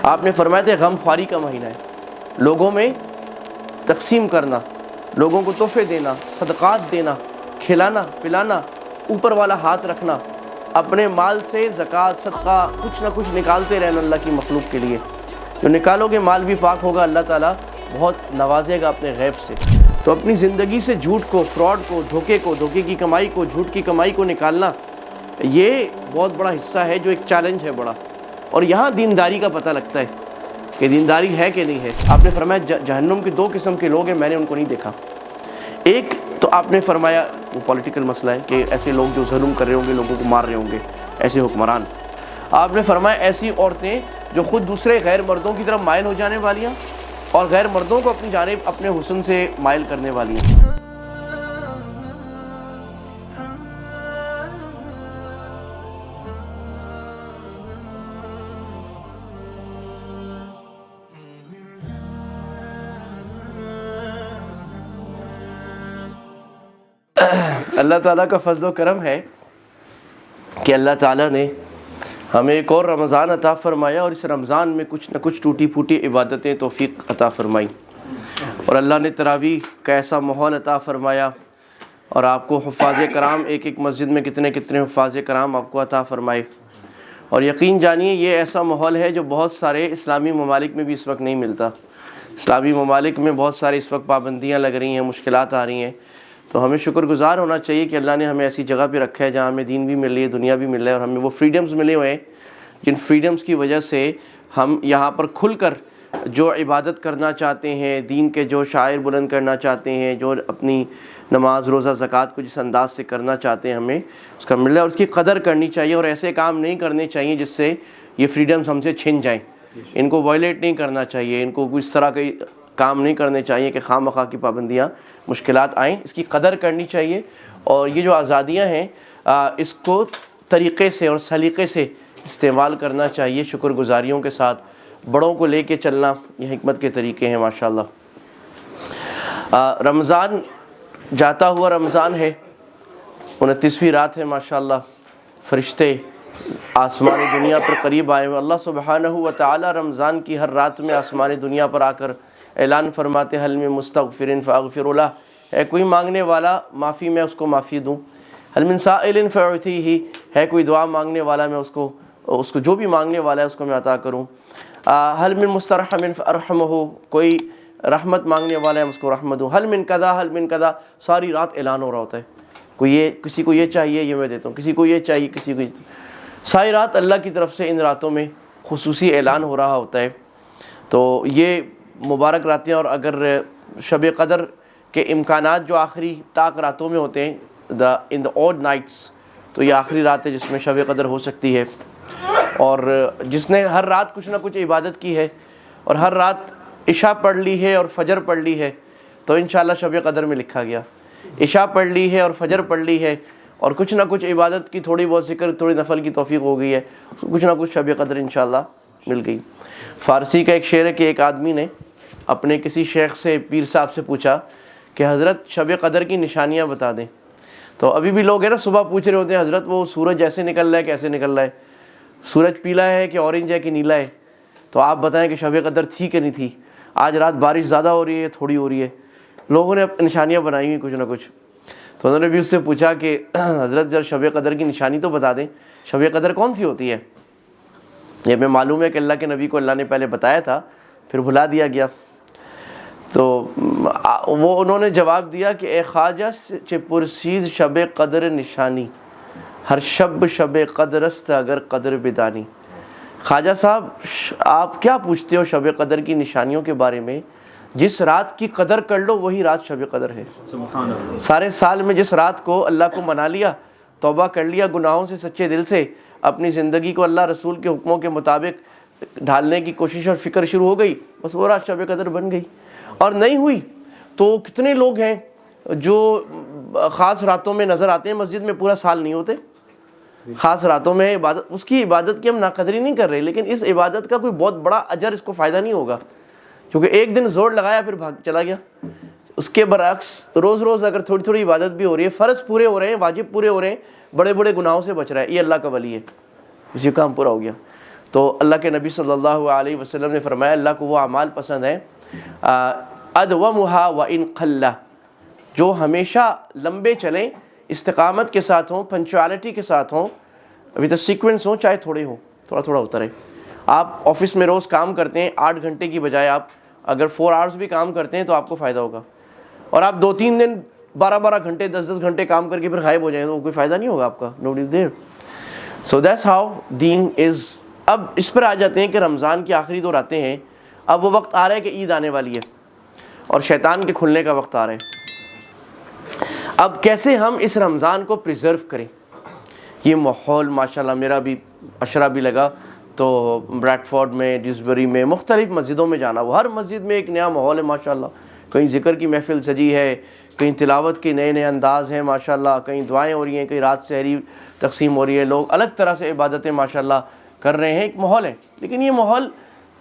آپ نے فرمایا تھا غم خواری کا مہینہ ہے، لوگوں میں تقسیم کرنا، لوگوں کو تحفے دینا، صدقات دینا، کھلانا پلانا، اوپر والا ہاتھ رکھنا، اپنے مال سے زکوٰۃ صدقہ کچھ نہ کچھ نکالتے رہنا اللہ کی مخلوق کے لیے. جو نکالو گے مال بھی پاک ہوگا، اللہ تعالیٰ بہت نوازے گا اپنے غیب سے. تو اپنی زندگی سے جھوٹ کو، فراڈ کو، دھوکے کی کمائی کو، جھوٹ کی کمائی کو نکالنا، یہ بہت بڑا حصہ ہے جو ایک چیلنج ہے بڑا. اور یہاں دینداری کا پتہ لگتا ہے کہ دینداری ہے کہ نہیں ہے. آپ نے فرمایا جہنم کے 2 قسم کے لوگ ہیں، میں نے ان کو نہیں دیکھا. ایک تو آپ نے فرمایا وہ پولیٹیکل مسئلہ ہے کہ ایسے لوگ جو ظلم کر رہے ہوں گے، لوگوں کو مار رہے ہوں گے، ایسے حکمران. آپ نے فرمایا ایسی عورتیں جو خود دوسرے غیر مردوں کی طرف مائل ہو جانے والیاں اور غیر مردوں کو اپنی جانب اپنے حسن سے مائل کرنے والی ہیں. اللہ تعالیٰ کا فضل و کرم ہے کہ اللہ تعالیٰ نے ہمیں ایک اور رمضان عطا فرمایا، اور اس رمضان میں کچھ نہ کچھ ٹوٹی پھوٹی عبادتیں توفیق عطا فرمائی. اور اللہ نے تراویح کا ایسا ماحول عطا فرمایا، اور آپ کو حفاظ کرام ایک ایک مسجد میں کتنے حفاظ کرام آپ کو عطا فرمائے. اور یقین جانیے یہ ایسا ماحول ہے جو بہت سارے اسلامی ممالک میں بھی اس وقت نہیں ملتا. اسلامی ممالک میں بہت سارے اس وقت پابندیاں لگ رہی ہیں، مشکلات آ رہی ہیں. تو ہمیں شکر گزار ہونا چاہیے کہ اللہ نے ہمیں ایسی جگہ پہ رکھا ہے جہاں ہمیں دین بھی مل رہی ہے، دنیا بھی مل رہا ہے، اور ہمیں وہ فریڈمز ملے ہوئے ہیں جن فریڈمز کی وجہ سے ہم یہاں پر کھل کر جو عبادت کرنا چاہتے ہیں، دین کے جو شعائر بلند کرنا چاہتے ہیں، جو اپنی نماز روزہ زکوٰۃ کو جس انداز سے کرنا چاہتے ہیں، ہمیں اس کا مل رہا ہے. اور اس کی قدر کرنی چاہیے، اور ایسے کام نہیں کرنے چاہیے جس سے یہ فریڈمز ہم سے چھن جائیں. ان کو وائلیٹ نہیں کرنا چاہیے، ان کو اس طرح کے کام نہیں کرنے چاہیے کہ خواہ مخواہ کی پابندیاں مشکلات آئیں. اس کی قدر کرنی چاہیے، اور یہ جو آزادیاں ہیں اس کو طریقے سے اور سلیقے سے استعمال کرنا چاہیے، شکر گزاریوں کے ساتھ بڑوں کو لے کے چلنا، یہ حکمت کے طریقے ہیں ماشاءاللہ. رمضان جاتا ہوا رمضان ہے، 29ویں رات ہے ماشاءاللہ. فرشتے آسمان دنیا پر قریب آئے ہوئے. اللہ سبحانہ و تعالی رمضان کی ہر رات میں آسمان دنیا پر آ کر اعلان فرماتے حل من مستغفر فاغفر لہ، ہے کوئی مانگنے والا معافی میں اس کو معافی دوں. حل من سائل فاعطیہ، ہے کوئی دعا مانگنے والا میں اس کو جو بھی مانگنے والا ہے اس کو میں عطا کروں. حل من مسترحم فارحمہ، کوئی رحمت مانگنے والا ہے اس کو رحمت دوں. حل من کذا حل من کذا، ساری رات اعلان ہو رہا ہوتا ہے. کسی کو یہ چاہیے یہ میں دیتا ہوں، کسی کو یہ چاہیے کسی کو ساری رات اللہ کی طرف سے ان راتوں میں خصوصی اعلان ہو رہا ہوتا ہے. تو یہ مبارک راتیں، اور اگر شب قدر کے امکانات جو آخری طاق راتوں میں ہوتے ہیں ان دا اوڈ نائٹس، تو یہ آخری رات ہے جس میں شب قدر ہو سکتی ہے. اور جس نے ہر رات کچھ نہ کچھ عبادت کی ہے اور ہر رات عشاء پڑھ لی ہے اور فجر پڑھ لی ہے، تو انشاءاللہ شب قدر میں لکھا گیا. عشاء پڑھ لی ہے اور فجر پڑھ لی ہے اور کچھ نہ کچھ عبادت کی تھوڑی بہت ذکر، تھوڑی نفل کی توفیق ہو گئی ہے، کچھ نہ کچھ شب قدر انشاءاللہ مل گئی. فارسی کا ایک شعر ہے کہ ایک آدمی نے اپنے کسی شیخ سے، پیر صاحب سے پوچھا کہ حضرت شب قدر کی نشانیاں بتا دیں. تو ابھی بھی لوگ ہیں نا صبح پوچھ رہے ہوتے ہیں حضرت وہ سورج ایسے نکل رہا ہے کیسے نکل رہا ہے، سورج پیلا ہے کہ اورنج ہے کہ نیلا ہے، تو آپ بتائیں کہ شب قدر تھی کہ نہیں تھی. آج رات بارش زیادہ ہو رہی ہے تھوڑی ہو رہی ہے، لوگوں نے نشانیاں بنائی ہوئی کچھ نہ کچھ. تو انہوں نے بھی اس سے پوچھا کہ حضرت ذرا شب قدر کی نشانی تو بتا دیں، شب قدر کون سی ہوتی ہے. یہ ہمیں معلوم ہے کہ اللہ کے نبی کو اللہ نے پہلے بتایا تھا پھر بھلا دیا گیا. تو وہ انہوں نے جواب دیا کہ اے خواجہ چہ پرسیز شب قدر نشانی، ہر شب قدر است اگر قدر بدانی. خواجہ صاحب آپ کیا پوچھتے ہو شب قدر کی نشانیوں کے بارے میں؟ جس رات کی قدر کر لو وہی رات شب قدر ہے. سبحان اللہ. سارے سال میں جس رات کو اللہ کو منا لیا، توبہ کر لیا گناہوں سے سچے دل سے، اپنی زندگی کو اللہ رسول کے حکموں کے مطابق ڈھالنے کی کوشش اور فکر شروع ہو گئی، بس وہ رات شب قدر بن گئی. اور نہیں ہوئی تو کتنے لوگ ہیں جو خاص راتوں میں نظر آتے ہیں مسجد میں، پورا سال نہیں ہوتے. خاص راتوں میں عبادت، اس کی عبادت کی ہم ناقدری نہیں کر رہے، لیکن اس عبادت کا کوئی بہت بڑا اجر اس کو فائدہ نہیں ہوگا، کیونکہ ایک دن زور لگایا پھر بھاگ چلا گیا. اس کے برعکس روز روز اگر تھوڑی تھوڑی عبادت بھی ہو رہی ہے، فرض پورے ہو رہے ہیں، واجب پورے ہو رہے ہیں، بڑے بڑے گناہوں سے بچ رہا ہے، یہ اللہ کا ولی ہے، اسی کا کام پورا ہو گیا. تو اللہ کے نبی صلی اللہ علیہ وسلم نے فرمایا اللہ کو وہ اعمال پسند ہیں ادومھا وان قل، جو ہمیشہ لمبے چلیں، استقامت کے ساتھ ہوں، پنچوالٹی کے ساتھ ہوں، ود اے سیکوینس ہوں، چاہے تھوڑے ہوں، تھوڑا تھوڑا ہوتا رہے. آپ آفس میں روز کام کرتے ہیں 8 گھنٹے کی بجائے آپ اگر 4 آورس بھی کام کرتے ہیں تو آپ کو فائدہ ہوگا. اور آپ 2-3 دن 12 گھنٹے 10 گھنٹے کام کر کے پھر غائب ہو جائیں تو کوئی فائدہ نہیں ہوگا آپ کا. Nobody is there. So that's how دین از. اب اس پر آ جاتے ہیں کہ رمضان کی آخری دور آتے ہیں. اب وہ وقت آ رہا ہے کہ عید آنے والی ہے اور شیطان کے کھلنے کا وقت آ رہا ہے. اب کیسے ہم اس رمضان کو پریزرو کریں؟ یہ ماحول ماشاءاللہ میرا بھی عشرہ بھی لگا تو بریڈ فورڈ میں، ڈیوزبری میں، مختلف مسجدوں میں جانا، وہ ہر مسجد میں ایک نیا ماحول ہے ماشاءاللہ. کہیں ذکر کی محفل سجی ہے، کہیں تلاوت کے نئے انداز ہیں ماشاءاللہ، کہیں دعائیں ہو رہی ہیں، کہیں رات سحری تقسیم ہو رہی ہے، لوگ الگ طرح سے عبادتیں ماشاءاللہ کر رہے ہیں. ایک ماحول ہے، لیکن یہ ماحول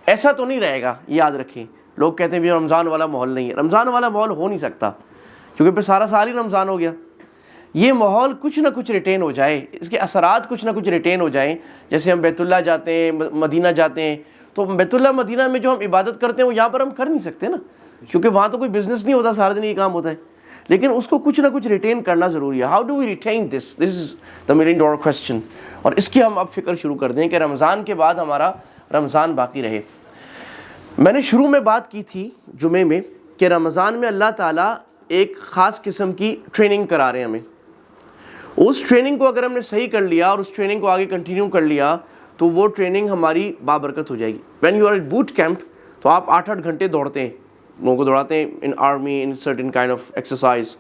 ایسا تو نہیں رہے گا، یہ یاد رکھیں. لوگ کہتے ہیں بھی رمضان والا ماحول نہیں ہے. رمضان والا ماحول ہو نہیں سکتا کیونکہ پھر سارا سال ہی رمضان ہو گیا. یہ ماحول کچھ نہ کچھ ریٹین ہو جائے، اس کے اثرات کچھ نہ کچھ ریٹین ہو جائیں. جیسے ہم بیت اللہ جاتے ہیں، مدینہ جاتے ہیں، تو بیت اللہ مدینہ میں جو ہم عبادت کرتے ہیں وہ یہاں پر ہم کر نہیں سکتے نا، کیونکہ وہاں تو کوئی بزنس نہیں ہوتا، سارا دن یہ کام ہوتا ہے. لیکن اس کو کچھ نہ کچھ ریٹین کرنا ضروری ہے. How do we retain this is the million dollar question. اور اس کی ہم اب فکر شروع کر دیں کہ رمضان کے بعد ہمارا رمضان باقی رہے. میں نے شروع میں بات کی تھی جمعے میں کہ رمضان میں اللہ تعالیٰ ایک خاص قسم کی ٹریننگ کرا رہے ہیں ہمیں. اس ٹریننگ کو اگر ہم نے صحیح کر لیا اور اس ٹریننگ کو آگے کنٹینیو کر لیا تو وہ ٹریننگ ہماری بابرکت ہو جائے گی. When you are at boot camp تو آپ 8-8 گھنٹے دوڑتے ہیں، لوگوں کو دوڑاتے ہیں in army in certain kind of exercise.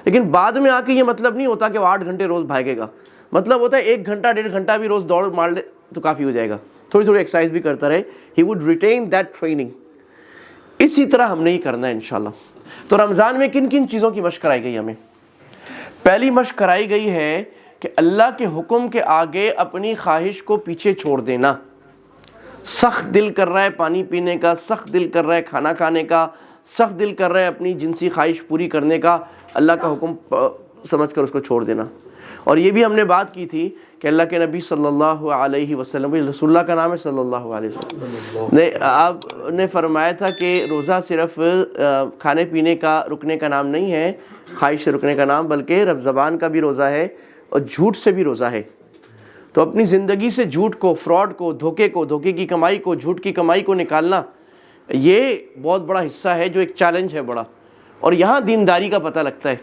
لیکن بعد میں آ کے یہ مطلب نہیں ہوتا کہ وہ 8 گھنٹے روز بھاگے گا. مطلب ہوتا ہے 1 گھنٹہ 1.5 گھنٹہ بھی روز دوڑ مار لے تو کافی ہو جائے گا. تھوڑی تھوڑی ایکسرسائز بھی کرتا رہے. He would retain that training. اسی طرح ہم نے ہی کرنا ہے انشاءاللہ. تو رمضان میں کن کن چیزوں کی مشق کرائی گئی ہمیں؟ پہلی مشق کرائی گئی ہے کہ اللہ کے حکم کے آگے اپنی خواہش کو پیچھے چھوڑ دینا. سخت دل کر رہا ہے پانی پینے کا، سخت دل کر رہا ہے کھانا کھانے کا، سخت دل کر رہا ہے اپنی جنسی خواہش پوری کرنے کا، اللہ کا حکم سمجھ کر اس کو چھوڑ دینا. اور یہ بھی ہم نے بات کی تھی کہ اللہ کے نبی صلی اللہ علیہ وسلم، رسول اللہ کا نام ہے صلی اللہ علیہ وسلم، آپ نے فرمایا تھا کہ روزہ صرف کھانے پینے کا رکنے کا نام نہیں ہے، خواہش سے رکنے کا نام، بلکہ زبان کا بھی روزہ ہے اور جھوٹ سے بھی روزہ ہے. تو اپنی زندگی سے جھوٹ کو، فراڈ کو، دھوکے کی کمائی کو، جھوٹ کی کمائی کو نکالنا، یہ بہت بڑا حصہ ہے جو ایک چیلنج ہے بڑا. اور یہاں دینداری کا پتہ لگتا ہے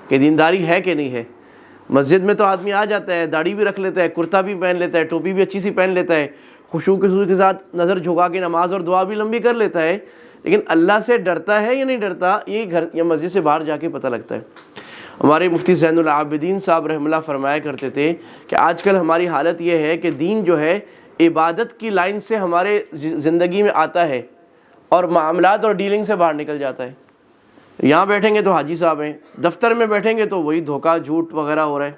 کہ دینداری ہے کہ نہیں ہے. مسجد میں تو آدمی آ جاتا ہے، داڑھی بھی رکھ لیتا ہے، کرتا بھی پہن لیتا ہے، ٹوپی بھی اچھی سی پہن لیتا ہے، خشوع کے ساتھ نظر جھکا کے نماز اور دعا بھی لمبی کر لیتا ہے، لیکن اللہ سے ڈرتا ہے یا نہیں ڈرتا یہ گھر یا مسجد سے باہر جا کے پتہ لگتا ہے. ہمارے مفتی زین العابدین صاحب رحمہ اللہ فرمایا کرتے تھے کہ آج کل ہماری حالت یہ ہے کہ دین جو ہے عبادت کی لائن سے ہمارے زندگی میں آتا ہے اور معاملات اور ڈیلنگ سے باہر نکل جاتا ہے. یہاں بیٹھیں گے تو حاجی صاحب ہیں، دفتر میں بیٹھیں گے تو وہی دھوکہ جھوٹ وغیرہ ہو رہا ہے.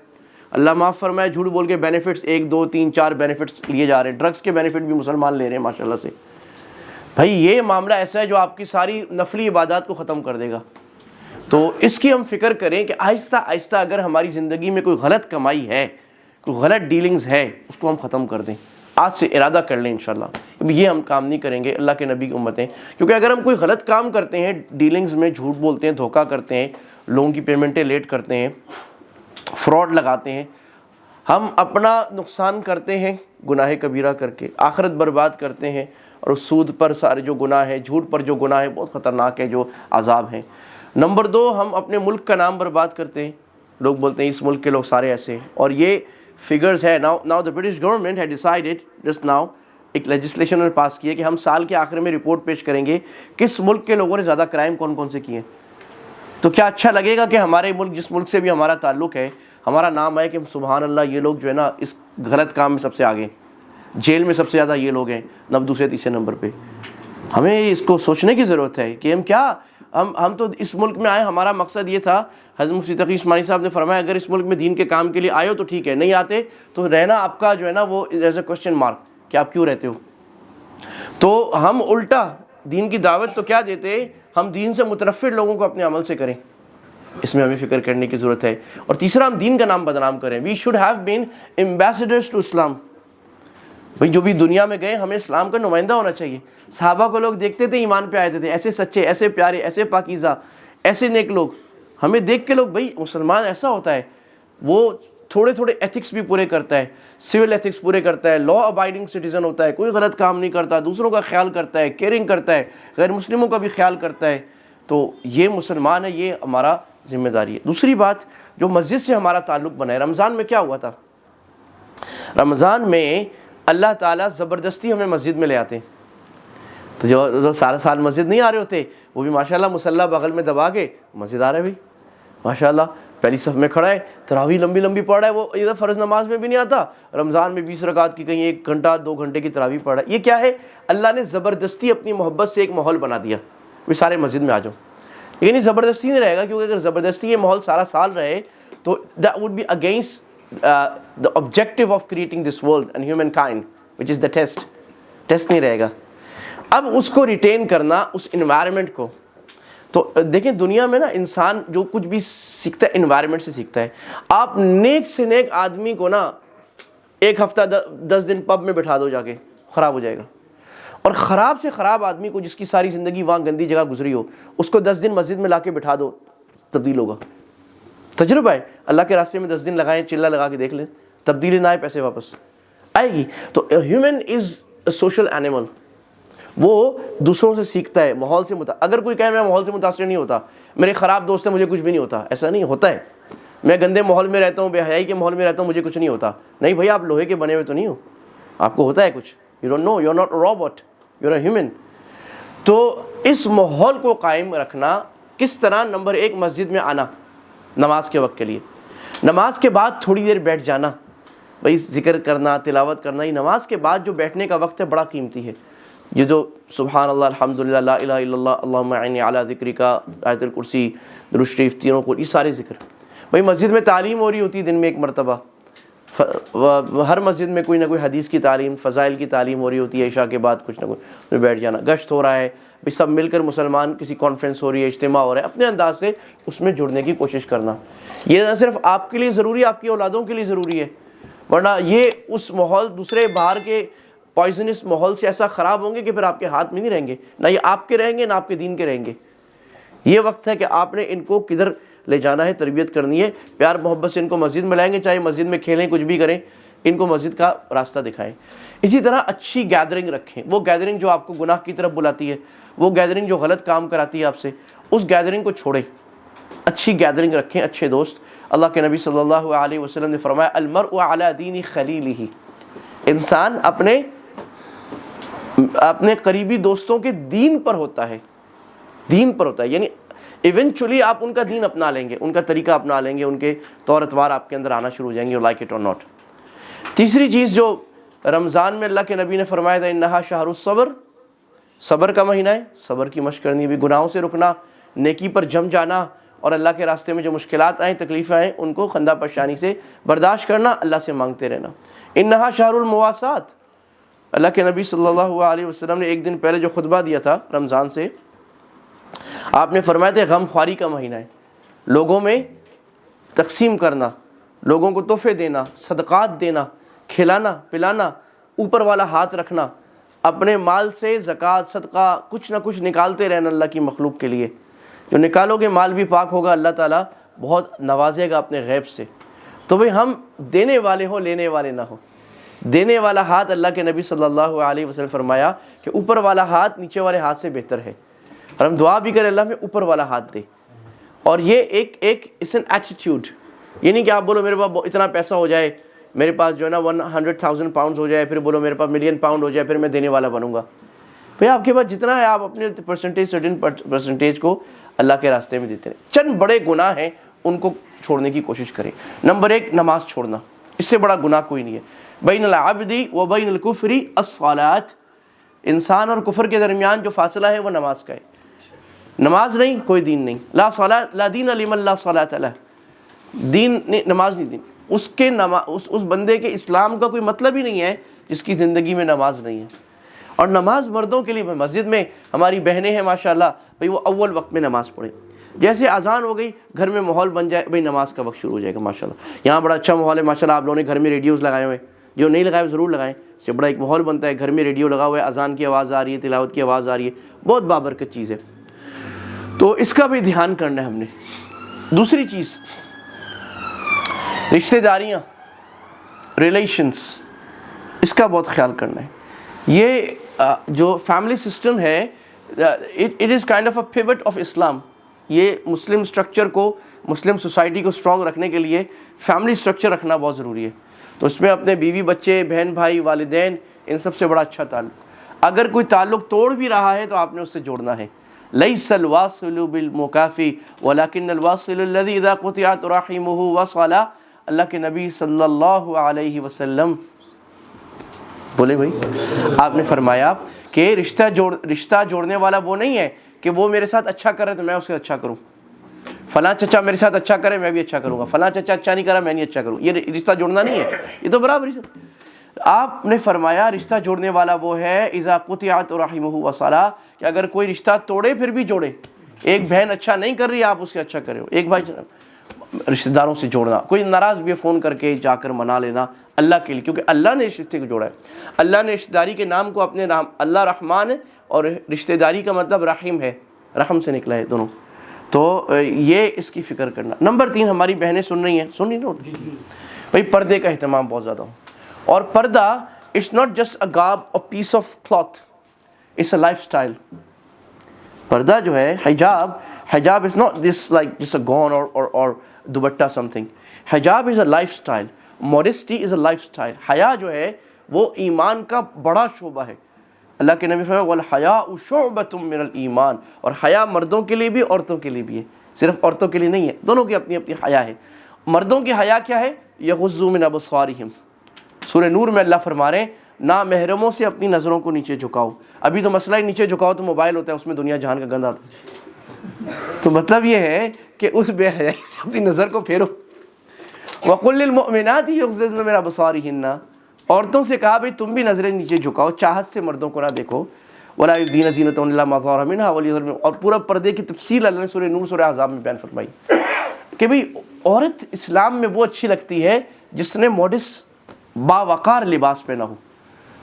اللہ معاف فرمائے، جھوٹ بول کے بینیفٹس 1 2 3 4 بینیفٹس لیے جا رہے ہیں. ڈرگس کے بینیفٹ بھی مسلمان لے رہے ہیں ماشاءاللہ سے. بھائی یہ معاملہ ایسا ہے جو آپ کی ساری نفلی عبادات کو ختم کر دے گا. تو اس کی ہم فکر کریں کہ آہستہ آہستہ اگر ہماری زندگی میں کوئی غلط کمائی ہے، کوئی غلط ڈیلنگز ہے، اس کو ہم ختم کر دیں. آج سے ارادہ کر لیں انشاءاللہ. یہ ہم کام نہیں کریں گے اللہ کے نبی کی امتیں، کیونکہ اگر ہم کوئی غلط کام کرتے ہیں، ڈیلنگز میں جھوٹ بولتے ہیں، دھوکہ کرتے ہیں، لوگوں کی پیمنٹیں لیٹ کرتے ہیں، فراڈ لگاتے ہیں، ہم اپنا نقصان کرتے ہیں گناہ کبیرہ کر کے، آخرت برباد کرتے ہیں. اور اس سود پر سارے جو گناہ ہیں، جھوٹ پر جو گناہ ہیں، بہت خطرناک ہے جو عذاب ہیں. نمبر 2، ہم اپنے ملک کا نام برباد کرتے ہیں. لوگ بولتے ہیں اس ملک کے لوگ سارے ایسے ہیں، اور یہ فگرز ہے. Now the British government had decided just now، ایک لیجسلیشن نے پاس کی ہے کہ ہم سال کے آخر میں رپورٹ پیش کریں گے کس ملک کے لوگوں نے زیادہ کرائم کون کون سے کیے ہیں. تو کیا اچھا لگے گا کہ ہمارے ملک، جس ملک سے بھی ہمارا تعلق ہے، ہمارا نام ہے کہ سبحان اللہ یہ لوگ جو ہے نا اس غلط کام میں سب سے آگے، جیل میں سب سے زیادہ یہ لوگ ہیں، دوسرے تیسرے نمبر پہ. ہمیں اس کو سوچنے کی ضرورت ہے کہ ہم تو اس ملک میں آئے، ہمارا مقصد یہ تھا. حضرت مفتی تقی عثمانی صاحب نے فرمایا اگر اس ملک میں دین کے کام کے لیے آئے ہو تو ٹھیک ہے، نہیں آتے تو رہنا آپ کا جو ہے نا وہ ایز اے کوسچن مارک کہ آپ کیوں رہتے ہو. تو ہم الٹا دین کی دعوت تو کیا دیتے، ہم دین سے متنفر لوگوں کو اپنے عمل سے کریں. اس میں ہمیں فکر کرنے کی ضرورت ہے. اور تیسرا، ہم دین کا نام بدنام کریں. We should have been ambassadors to Islam. بھئی جو بھی دنیا میں گئے ہمیں اسلام کا نمائندہ ہونا چاہیے. صحابہ کو لوگ دیکھتے تھے ایمان پہ آتے تھے, ایسے سچے, ایسے پیارے, ایسے پاکیزہ, ایسے نیک لوگ. ہمیں دیکھ کے لوگ بھئی مسلمان ایسا ہوتا ہے, وہ تھوڑے تھوڑے ایتھکس بھی پورے کرتا ہے, سول ایتھکس پورے کرتا ہے, لا ابائڈنگ سٹیزن ہوتا ہے, کوئی غلط کام نہیں کرتا, دوسروں کا خیال کرتا ہے, کیئرنگ کرتا ہے, غیر مسلموں کا بھی خیال کرتا ہے. تو یہ مسلمان ہے, یہ ہمارا ذمہ داری ہے. دوسری بات جو مسجد سے ہمارا تعلق بنا ہے, رمضان میں کیا ہوا تھا؟ رمضان میں اللہ تعالیٰ زبردستی ہمیں مسجد میں لے آتے ہیں. تو جو سارا سال مسجد نہیں آ رہے ہوتے, وہ بھی ماشاءاللہ مصلی بغل میں دبا کے مسجد آ رہے بھائی, ماشاءاللہ پہلی صف میں کھڑا ہے, تراویح لمبی لمبی پڑھ رہا ہے. وہ ادھر فرض نماز میں بھی نہیں آتا, رمضان میں 20 رکعت کی, کہیں 1 گھنٹہ 2 گھنٹے کی تراویح پڑھ رہا ہے. یہ کیا ہے؟ اللہ نے زبردستی اپنی محبت سے ایک ماحول بنا دیا, وہ سارے مسجد میں آ جاؤ. لیکن زبردستی نہیں رہے گا, کیونکہ اگر زبردستی یہ ماحول سارا سال رہے تو that would be against the objective of creating this world and humankind, which is the test. Test نہیں رہے گا. اب اس کو ریٹین کرنا, اس انوائرمنٹ کو, تو دیکھیں دنیا میں نا انسان جو کچھ بھی سیکھتا ہے انوائرمنٹ سے سیکھتا ہے. آپ نیک سے نیک آدمی کو نا 1 ہفتہ 10 دن پب میں بٹھا دو, جا کے خراب ہو جائے گا. اور خراب سے خراب آدمی کو, جس کی ساری زندگی وہاں گندی جگہ گزری ہو, اس کو 10 دن مسجد میں لا کے بٹھا دو, تبدیل ہوگا. تجربہ ہے, اللہ کے راستے میں 10 دن لگائیں, چلا لگا کے دیکھ لیں, تبدیلی نہ آئے پیسے واپس آئے گی. تو human is a social animal, وہ دوسروں سے سیکھتا ہے, ماحول سے اگر کوئی کہے میں ماحول سے متاثر نہیں ہوتا, میرے خراب دوست ہیں مجھے کچھ بھی نہیں ہوتا, ایسا نہیں ہوتا ہے. میں گندے ماحول میں رہتا ہوں, بے حیائی کے ماحول میں رہتا ہوں, مجھے کچھ نہیں ہوتا. نہیں بھائی, آپ لوہے کے بنے ہوئے تو نہیں ہو, آپ کو ہوتا ہے کچھ. You don't know, you are not a robot, you are a human. تو اس ماحول کو قائم رکھنا کس طرح؟ نمبر 1 مسجد میں آنا نماز کے وقت کے لیے, نماز کے بعد تھوڑی دیر بیٹھ جانا, بھائی ذکر کرنا, تلاوت کرنا. یہ نماز کے بعد جو بیٹھنے کا وقت ہے بڑا قیمتی ہے. یہ جو سبحان اللہ, الحمدللہ, لا الہ الا اللہ, اللہم اعنی علی ذکرک, آیت الکرسی, درود شریف, تینوں کو, یہ سارے ذکر. بھائی مسجد میں تعلیم ہو رہی ہوتی ہے دن میں 1 مرتبہ, ہر مسجد میں کوئی نہ کوئی حدیث کی تعلیم, فضائل کی تعلیم ہو رہی ہوتی ہے. عشاء کے بعد کچھ نہ کچھ میں بیٹھ جانا. گشت ہو رہا ہے, بھئی سب مل کر مسلمان, کسی کانفرنس ہو رہی ہے, اجتماع ہو رہا ہے, اپنے انداز سے اس میں جڑنے کی کوشش کرنا. یہ نہ صرف آپ کے لیے ضروری ہے, آپ کی اولادوں کے لیے ضروری ہے, ورنہ یہ اس ماحول دوسرے باہر کے پوائزنس ماحول سے ایسا خراب ہوں گے کہ پھر آپ کے ہاتھ میں نہیں رہیں گے. نہ یہ آپ کے رہیں گے, نہ آپ کے دین کے رہیں گے. یہ وقت ہے کہ آپ نے ان کو کدھر لے جانا ہے, تربیت کرنی ہے, پیار محبت سے ان کو مسجد میں لائیں گے, چاہے مسجد میں کھیلیں, کچھ بھی کریں, ان کو مسجد کا راستہ دکھائیں. اسی طرح اچھی گیدرنگ رکھیں, وہ گیدرنگ جو آپ کو گناہ کی طرف بلاتی ہے, وہ گیدرنگ جو غلط کام کراتی ہے آپ سے, اس گیدرنگ کو چھوڑیں. اچھی گیدرنگ رکھیں, اچھے دوست. اللہ کے نبی صلی اللہ علیہ وسلم نے فرمایا, المرء علی دین خلیلہ, انسان اپنے قریبی دوستوں کے دین پر ہوتا ہے, دین پر ہوتا ہے. یعنی ایونچولی آپ ان کا دین اپنا لیں گے, ان کا طریقہ اپنا لیں گے, ان کے طور اطوار آپ کے اندر آنا شروع ہو جائیں گے, لائک اٹ اور ناٹ. تیسری چیز جو رمضان میں اللہ کے نبی نے فرمایا تھا, انہا شہر الصبر, صبر کا مہینہ ہے, صبر کی مشق کرنی بھی, گناہوں سے رکنا, نیکی پر جم جانا, اور اللہ کے راستے میں جو مشکلات آئیں, تکلیفیں آئیں, ان کو خندہ پریشانی سے برداشت کرنا, اللہ سے مانگتے رہنا. انہا شہر المواسات, اللہ کے نبی صلی اللہ علیہ وسلم نے 1 دن پہلے جو خطبہ دیا تھا رمضان سے, آپ نے فرمایا تھا غم خواری کا مہینہ ہے, لوگوں میں تقسیم کرنا, لوگوں کو تحفے دینا, صدقات دینا, کھلانا پلانا, اوپر والا ہاتھ رکھنا, اپنے مال سے زکوٰۃ صدقہ کچھ نہ کچھ نکالتے رہنا اللہ کی مخلوق کے لیے. جو نکالو گے مال بھی پاک ہوگا, اللہ تعالیٰ بہت نوازے گا اپنے غیب سے. تو بھئی ہم دینے والے ہوں, لینے والے نہ ہوں. دینے والا ہاتھ, اللہ کے نبی صلی اللہ علیہ وسلم فرمایا کہ اوپر والا ہاتھ نیچے والے ہاتھ سے بہتر ہے. اور ہم دعا بھی کریں اللہ میں اوپر والا ہاتھ دے. اور یہ ایک اٹس این ایٹیٹیوڈ. یہ نہیں کہ آپ بولو میرے پاس اتنا پیسہ ہو جائے, میرے پاس جو ہے نا 100,000 پاؤنڈ ہو جائے, پھر بولو میرے پاس ملین پاؤنڈ ہو جائے, پھر میں دینے والا بنوں گا. بھئی آپ کے پاس جتنا ہے آپ اپنے سرٹن پرسنٹیج کو اللہ کے راستے میں دیتے رہیں. چند بڑے گناہ ہیں, ان کو چھوڑنے کی کوشش کریں. نمبر 1 نماز چھوڑنا, اس سے بڑا گناہ کوئی نہیں ہے. بین العبد و بین الکفر الصلاۃ, انسان اور کفر کے درمیان جو فاصلہ ہے وہ نماز کا ہے. نماز نہیں کوئی دین نہیں. لا صلاۃ لا دین لمن لا صلاۃ لہ, دین نماز نہیں. دین اس بندے کے اسلام کا کوئی مطلب ہی نہیں ہے جس کی زندگی میں نماز نہیں ہے. اور نماز مردوں کے لیے, مسجد میں ہماری بہنیں ہیں ماشاءاللہ, بھئی وہ اول وقت میں نماز پڑھیں. جیسے اذان ہو گئی گھر میں ماحول بن جائے, بھئی نماز کا وقت شروع ہو جائے گا. ماشاءاللہ یہاں بڑا اچھا ماحول ہے, ماشاءاللہ آپ لوگوں نے گھر میں ریڈیوز لگائے ہوئے, جو نہیں لگائے ضرور لگائیں، اس سے بڑا ایک ماحول بنتا ہے. گھر میں ریڈیو لگا ہوا ہے، اذان کی آواز آ رہی ہے، تلاوت کی آواز آ رہی ہے، بہت بابرکت چیز ہے. تو اس کا بھی دھیان کرنا ہے ہم نے. دوسری چیز رشتہ داریاں، ریلیشنس، اس کا بہت خیال کرنا ہے. یہ جو فیملی سسٹم ہے it is kind of a pivot of Islam. یہ مسلم اسٹرکچر کو، مسلم سوسائٹی کو اسٹرانگ رکھنے کے لیے فیملی اسٹرکچر رکھنا بہت ضروری ہے. تو اس میں اپنے بیوی بچے، بہن بھائی، والدین، ان سب سے بڑا اچھا تعلق. اگر کوئی تعلق توڑ بھی رہا ہے تو آپ نے اس سے جوڑنا ہے. لیس الواصل بالمکافی ولکن الواصل الذی اذا قطعت رحمہ وصل. اللہ کے نبی صلی اللہ علیہ وسلم بولے بھائی، آپ نے فرمایا کہ رشتہ جوڑنے والا وہ نہیں ہے کہ وہ میرے ساتھ اچھا کرے تو میں اس سے اچھا کروں. فلاں چچا میرے ساتھ اچھا کرے میں بھی اچھا کروں گا، فلاں چچا اچھا نہیں کرا میں نہیں اچھا کروں. یہ رشتہ جوڑنا نہیں ہے، یہ تو برابر ہی. آپ نے فرمایا رشتہ جوڑنے والا وہ ہے اذا قطعت رحمہ وصلا، کہ اگر کوئی رشتہ توڑے پھر بھی جوڑے. ایک بہن اچھا نہیں کر رہی آپ اس سے اچھا کرے ہو. ایک بھائی رشتہ داروں سے جوڑنا، کوئی ناراض بھی ہے فون کر کے جا کر منا لینا اللہ کے لیے، کیونکہ اللہ نے اس رشتے کو جوڑا ہے. اللہ نے رشتہ داری کے نام کو اپنے نام، اللہ رحمان ہے، اور رشتہ داری کا مطلب رحیم ہے، رحم سے نکلا ہے دونوں. تو یہ اس کی فکر کرنا. نمبر 3، ہماری بہنیں سن رہی ہیں، سن رہی نا بھائی، پردے کا اہتمام بہت زیادہ ہو. اور پردہ it's not just a garb or piece of cloth, it's a lifestyle. پردہ جو ہے، حجاب از ناٹ دس لائک جس اے گون اور دوپٹہ سم تھنگ. حجاب is a lifestyle, modesty is a lifestyle. حیا جو ہے وہ ایمان کا بڑا شعبہ ہے. اللہ کے نبی فرمایا والحیاء شعبۃ من الایمان، اور حیا مردوں کے لیے بھی عورتوں کے لیے بھی ہے، صرف عورتوں کے لیے نہیں ہے، دونوں کی اپنی اپنی حیا ہے. مردوں کی حیا کیا ہے؟ یغضوا من ابصارہم. سورہ نور میں اللہ فرما رہے ہیں نامحرموں سے اپنی نظروں کو نیچے جھکاؤ. ابھی تو مسئلہ ہی نیچے جھکاؤ تو موبائل ہوتا ہے، اس میں دنیا جہان کا گند آتا ہے. تو مطلب یہ ہے کہ اس بے حیائی سے اپنی نظر کو پھیرو. وَقُلْ لِلْمُؤْمِنَاتِ يُغْضِضْنَ مِنْ أَبْصَارِهِنَّ، عورتوں سے کہا بھئی تم بھی نظریں نیچے جھکاؤ، چاہت سے مردوں کو نہ دیکھو. وَلَا يُبْدِينَ زِينَتَهُنَّ إِلَّا مَا ظَهَرَ مِنْهَا وَلْيُظْهِرْنَ. اور پورا پردے کی تفصیل اللہ نے سورہ نور، سورہ احزاب میں بیان فرمائی کہ بھئی عورت اسلام میں وہ اچھی لگتی ہے جس نے ماڈسٹ باوقار لباس پہنا ہو.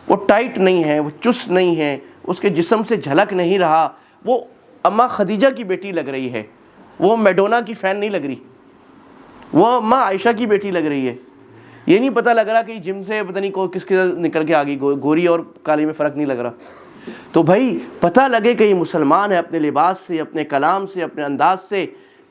وہ ٹائٹ نہیں ہے، وہ چست نہیں ہے، اس کے جسم سے جھلک نہیں رہا، وہ اماں خدیجہ کی بیٹی لگ رہی ہے، وہ میڈونا کی فین نہیں لگ رہی، وہ اماں عائشہ کی بیٹی لگ رہی ہے. یہ نہیں پتہ لگ رہا کہ جم سے پتہ نہیں کس کے نکل کے آ گئی، گوری اور کالی میں فرق نہیں لگ رہا. تو بھائی پتہ لگے کہ یہ مسلمان ہے، اپنے لباس سے، اپنے کلام سے، اپنے انداز سے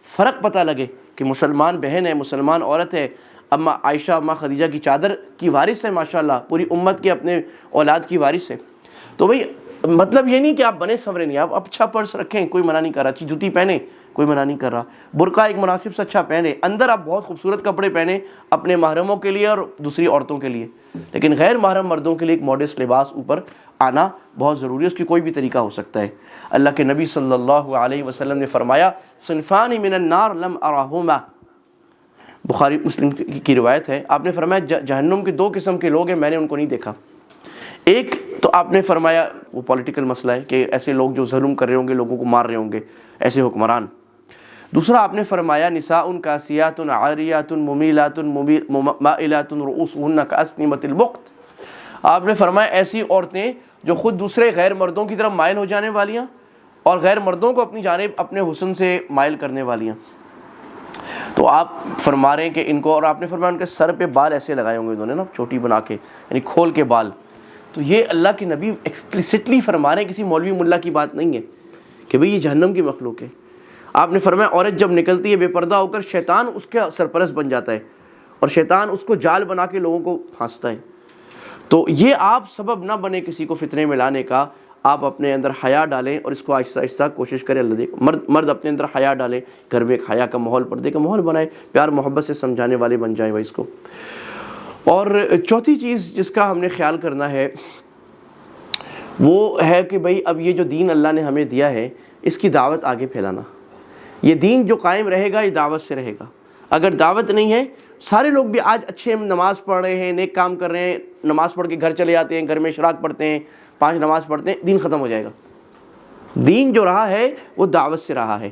فرق پتہ لگے کہ مسلمان بہن ہے، مسلمان عورت ہے. اماں عائشہ، اماں خدیجہ کی چادر کی وارث ہے ماشاءاللہ، پوری امت کے اپنے اولاد کی وارث ہے. تو بھئی مطلب یہ نہیں کہ آپ بنے سنورے نہیں، آپ اچھا پرس رکھیں، کوئی منع نہیں کر رہا، اچھی جوتی پہنیں، کوئی منع نہیں کر رہا، برقع ایک مناسب سے اچھا پہنے، اندر آپ بہت خوبصورت کپڑے پہنیں اپنے محرموں کے لیے اور دوسری عورتوں کے لیے، لیکن غیر محرم مردوں کے لیے ایک ماڈسٹ لباس اوپر آنا بہت ضروری ہے. اس کی کوئی بھی طریقہ ہو سکتا ہے. اللہ کے نبی صلی اللہ علیہ وسلم نے فرمایا صنفان من النار لم اراہما، بخاری مسلم کی روایت ہے. آپ نے فرمایا جہنم کے 2 قسم کے لوگ ہیں، میں نے ان کو نہیں دیکھا. ایک تو آپ نے فرمایا وہ پولیٹیکل مسئلہ ہے کہ ایسے لوگ جو ظلم کر رہے ہوں گے، لوگوں کو مار رہے ہوں گے، ایسے حکمران. دوسرا آپ نے فرمایا نساء کاسیات عاریات ممیلات مائلات رؤوسهن کاسنمۃ البخت. آپ نے فرمایا ایسی عورتیں جو خود دوسرے غیر مردوں کی طرف مائل ہو جانے والیاں اور غیر مردوں کو اپنی جانب اپنے حسن سے مائل کرنے والیاں. تو آپ فرما رہے ہیں کہ ان کو، اور آپ نے فرمایا ان کے سر پہ بال ایسے لگائے ہوں گے انہوں نے نا، چھوٹی بنا کے، یعنی کھول کے بال. تو یہ اللہ کے نبی ایکسپلیسٹلی فرما رہے ہیں، کسی مولوی ملا کی بات نہیں ہے کہ بھئی یہ جہنم کی مخلوق ہے. آپ نے فرمایا عورت جب نکلتی ہے بے پردہ ہو کر، شیطان اس کے سرپرست بن جاتا ہے اور شیطان اس کو جال بنا کے لوگوں کو پھانستا ہے. تو یہ آپ سبب نہ بنے کسی کو فتنے میں لانے کا. آپ اپنے اندر حیا ڈالیں اور اس کو آہستہ آہستہ کوشش کریں. اللہ دیکھ، مرد اپنے اندر حیا ڈالیں، گھر میں ایک حیا کا ماحول، پردے کا ماحول بنائے، پیار محبت سے سمجھانے والے بن جائیں بھائی اس کو. اور چوتھی چیز جس کا ہم نے خیال کرنا ہے وہ ہے کہ بھئی اب یہ جو دین اللہ نے ہمیں دیا ہے اس کی دعوت آگے پھیلانا. یہ دین جو قائم رہے گا یہ دعوت سے رہے گا. اگر دعوت نہیں ہے، سارے لوگ بھی آج اچھے نماز پڑھ رہے ہیں، نیک کام کر رہے ہیں، نماز پڑھ کے گھر چلے جاتے ہیں، گھر میں اشراق پڑھتے ہیں، 5 نماز پڑھتے ہیں، دین ختم ہو جائے گا. دین جو رہا ہے وہ دعوت سے رہا ہے.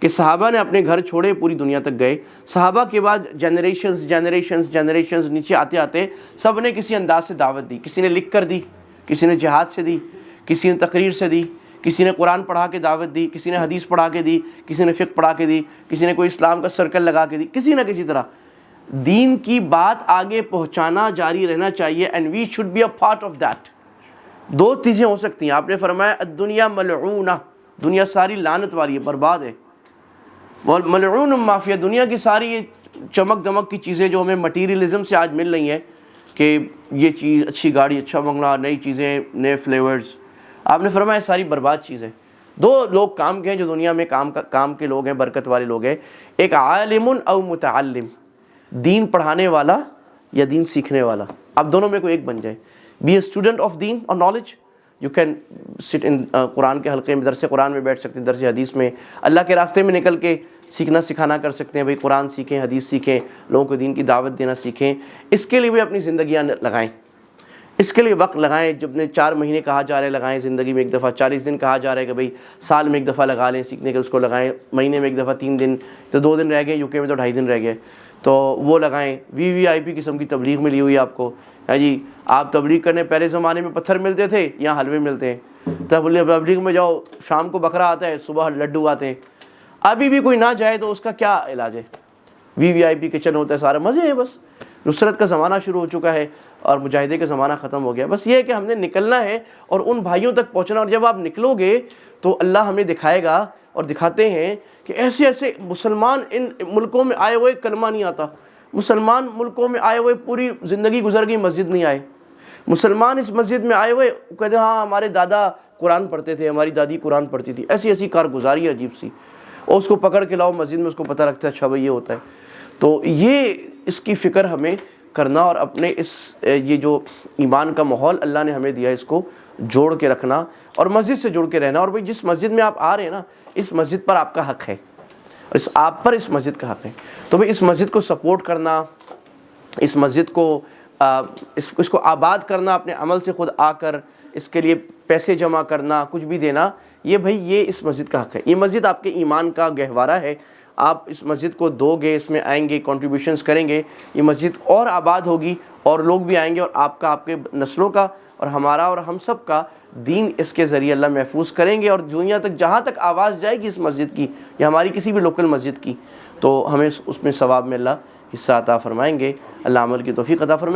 کہ صحابہ نے اپنے گھر چھوڑے پوری دنیا تک گئے. صحابہ کے بعد جنریشنز نیچے آتے آتے سب نے کسی انداز سے دعوت دی. کسی نے لکھ کر دی, کسی نے جہاد سے دی, کسی نے تقریر سے دی, کسی نے قرآن پڑھا کے دعوت دی, کسی نے حدیث پڑھا کے دی, کسی نے فقہ پڑھا کے دی, کسی نے کوئی اسلام کا سرکل لگا کے دی. کسی نہ کسی طرح دین کی بات آگے پہنچانا جاری رہنا چاہیے, and we should be a part of that. دو چیزیں ہو سکتی ہیں. آپ نے فرمایا الدنیا ملعونہ, دنیا ساری لعنت والی ہے, برباد ہے. ملعون ما فیہا, دنیا کی ساری چمک دمک کی چیزیں جو ہمیں مٹیریلزم سے آج مل رہی ہیں, کہ یہ چیز, اچھی گاڑی, اچھا بنگلہ, نئی چیزیں, نئے فلیورز, آپ نے فرمایا ساری برباد چیزیں. دو لوگ کام کے ہیں جو دنیا میں کام کے لوگ ہیں, برکت والے لوگ ہیں. ایک عالم او متعلم, دین پڑھانے والا یا دین سیکھنے والا. آپ دونوں میں کوئی ایک بن جائے. بی اے اسٹوڈنٹ آف دین اور نالج. یو کین سٹ ان قرآن کے حلقے میں, درس قرآن میں بیٹھ سکتے ہیں, درس حدیث میں, اللہ کے راستے میں نکل کے سیکھنا سکھانا کر سکتے ہیں. بھئی قرآن سیکھیں, حدیث سیکھیں, لوگوں کو دین کی دعوت دینا سیکھیں. اس کے لیے بھی اپنی زندگیاں لگائیں, اس کے لیے وقت لگائیں. جب نے 4 مہینے کہا جا رہا ہے لگائیں زندگی میں ایک دفعہ, 40 دن کہا جا رہا ہے کہ بھئی سال میں ایک دفعہ لگا لیں سیکھنے کے, اس کو لگائیں. مہینے میں ایک دفعہ 3 دن, تو 2 دن رہ گئے, UK میں تو 2.5 دن رہ گئے, تو وہ لگائیں. VIP قسم کی تبلیغ ملی ہوئی ہے آپ کو. جی آپ تبلیغ کرنے, پہلے زمانے میں پتھر ملتے تھے, یہاں حلوے ملتے ہیں. تبلیغ میں جاؤ, شام کو بکرا آتا ہے, صبح لڈو آتے ہیں. ابھی بھی کوئی نہ جائے تو اس کا کیا علاج ہے؟ VIP کچن ہوتا ہے, سارے مزے ہیں. بس نصرت کا زمانہ شروع ہو چکا ہے اور مجاہدے کا زمانہ ختم ہو گیا. بس یہ ہے کہ ہم نے نکلنا ہے اور ان بھائیوں تک پہنچنا. اور جب آپ نکلو گے تو اللہ ہمیں دکھائے گا, اور دکھاتے ہیں کہ ایسے ایسے مسلمان ان ملکوں میں آئے ہوئے کلمہ نہیں آتا, مسلمان ملکوں میں آئے ہوئے پوری زندگی گزر گئی, مسجد نہیں آئے. مسلمان اس مسجد میں آئے ہوئے کہتے ہیں ہاں ہمارے دادا قرآن پڑھتے تھے, ہماری دادی قرآن پڑھتی تھی. ایسی ایسی کارگزاری عجیب سی, اور اس کو پکڑ کے لاؤ مسجد میں, اس کو پتہ رکھتا ہے اچھا بھائی یہ ہوتا ہے. تو یہ اس کی فکر ہمیں کرنا, اور اپنے اس یہ جو ایمان کا ماحول اللہ نے ہمیں دیا ہے اس کو جوڑ کے رکھنا, اور مسجد سے جڑ کے رہنا. اور بھائی جس مسجد میں آپ آ رہے ہیں نا, اس مسجد پر آپ کا حق ہے, اور آپ پر اس مسجد کا حق ہے. تو بھائی اس مسجد کو سپورٹ کرنا, اس مسجد کو اس کو آباد کرنا, اپنے عمل سے خود آ کر اس کے لیے پیسے جمع کرنا, کچھ بھی دینا, یہ بھائی یہ اس مسجد کا حق ہے. یہ مسجد آپ کے ایمان کا گہوارہ ہے. آپ اس مسجد کو دو گے, اس میں آئیں گے, کنٹریبیوشنز کریں گے, یہ مسجد اور آباد ہوگی, اور لوگ بھی آئیں گے, اور آپ کا, آپ کے نسلوں کا, اور ہمارا اور ہم سب کا دین اس کے ذریعے اللہ محفوظ کریں گے. اور دنیا تک جہاں تک آواز جائے گی اس مسجد کی, یا ہماری کسی بھی لوکل مسجد کی, تو ہمیں اس میں ثواب میں اللہ حصہ عطا فرمائیں گے. اللہ عمل کی توفیق عطا فرمائیں.